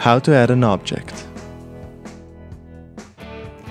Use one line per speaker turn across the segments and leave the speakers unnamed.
How to add an object.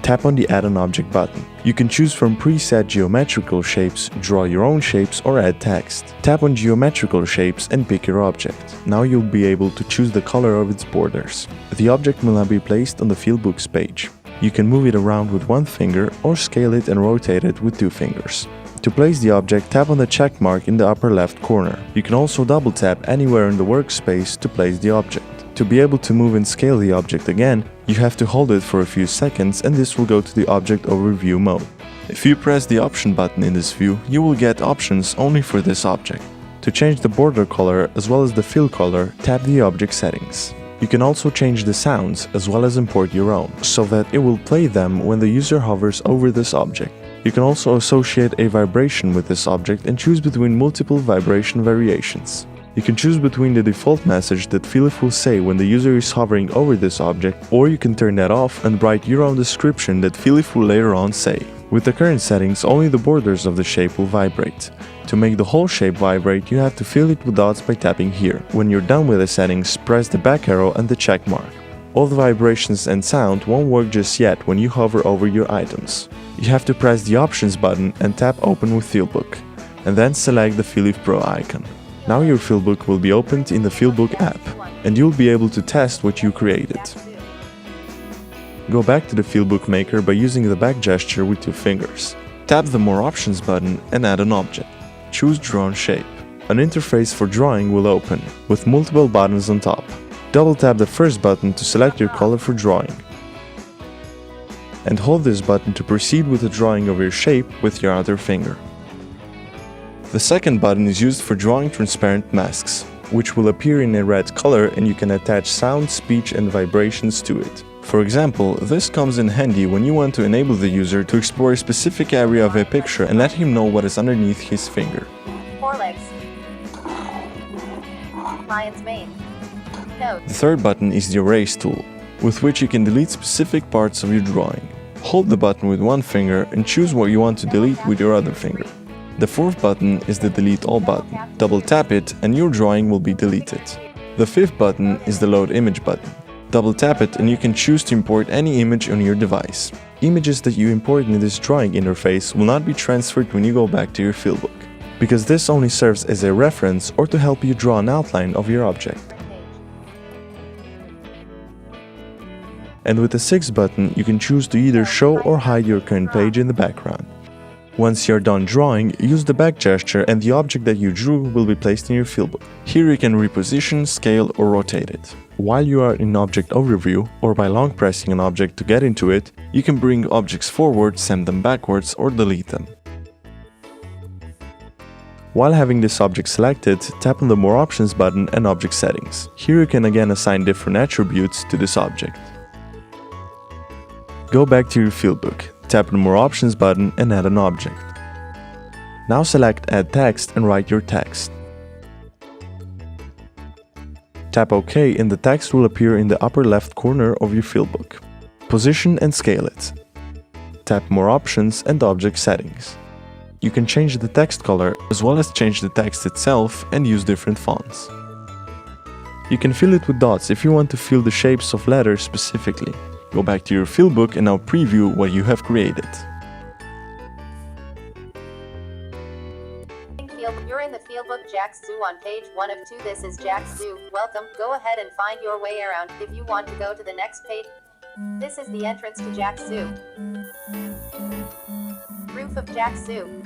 Tap on the Add an Object button. You can choose from preset geometrical shapes, draw your own shapes, or add text. Tap on geometrical shapes and pick your object. Now you'll be able to choose the color of its borders. The object will now be placed on the FeelBook's page. You can move it around with one finger or scale it and rotate it with two fingers. To place the object, tap on the check mark in the upper left corner. You can also double tap anywhere in the workspace to place the object. To be able to move and scale the object again, you have to hold it for a few seconds and this will go to the object overview mode. If you press the option button in this view, you will get options only for this object. To change the border color as well as the fill color, tap the object settings. You can also change the sounds as well as import your own, so that it will play them when the user hovers over this object. You can also associate a vibration with this object and choose between multiple vibration variations. You can choose between the default message that Feelif will say when the user is hovering over this object, or you can turn that off and write your own description that Feelif will later on say. With the current settings, only the borders of the shape will vibrate. To make the whole shape vibrate, you have to fill it with dots by tapping here. When you're done with the settings, press the back arrow and the check mark. All the vibrations and sound won't work just yet when you hover over your items. You have to press the Options button and tap Open with FeelBook, and then select the Feelif Pro icon. Now your FeelBook will be opened in the FeelBook app, and you'll be able to test what you created. Go back to the FeelBook Maker by using the back gesture with 2 fingers. Tap the More Options button and add an object. Choose Drawn Shape. An interface for drawing will open, with multiple buttons on top. Double tap the first button to select your color for drawing. And hold this button to proceed with the drawing of your shape with your other finger. The second button is used for drawing transparent masks, which will appear in a red color and you can attach sound, speech and vibrations to it. For example, this comes in handy when you want to enable the user to explore a specific area of a picture and let him know what is underneath his finger.
Forelegs. Lion's mane. Nose.
The third button is the Erase tool, with which you can delete specific parts of your drawing. Hold the button with one finger and choose what you want to delete with your other finger. The fourth button is the Delete All button. Double tap it and your drawing will be deleted. The fifth button is the Load Image button. Double tap it and you can choose to import any image on your device. Images that you import in this drawing interface will not be transferred when you go back to your FeelBook, because this only serves as a reference or to help you draw an outline of your object. And with the sixth button, you can choose to either show or hide your current page in the background. Once you're done drawing, use the back gesture and the object that you drew will be placed in your FeelBook. Here you can reposition, scale or rotate it. While you are in Object Overview, or by long pressing an object to get into it, you can bring objects forward, send them backwards or delete them. While having this object selected, tap on the More Options button and Object Settings. Here you can again assign different attributes to this object. Go back to your FeelBook. Tap the More Options button and add an object. Now select Add Text and write your text. Tap OK and the text will appear in the upper left corner of your FeelBook. Position and scale it. Tap More Options and Object Settings. You can change the text color as well as change the text itself and use different fonts. You can fill it with dots if you want to fill the shapes of letters specifically. Go back to your FeelBook and now preview what you have created.
You're in the FeelBook Jack Zoo on page 1 of 2. This is Jack Zoo. Welcome. Go ahead and find your way around if you want to go to the next page. This is the entrance to Jack Zoo. Roof of Jack Zoo.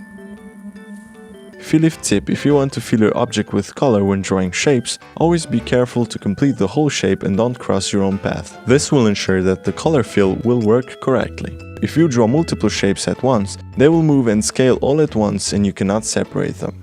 Feelif tip: if you want to fill your object with color when drawing shapes, always be careful to complete the whole shape and don't cross your own path. This will ensure that the color fill will work correctly. If you draw multiple shapes at once, they will move and scale all at once and you cannot separate them.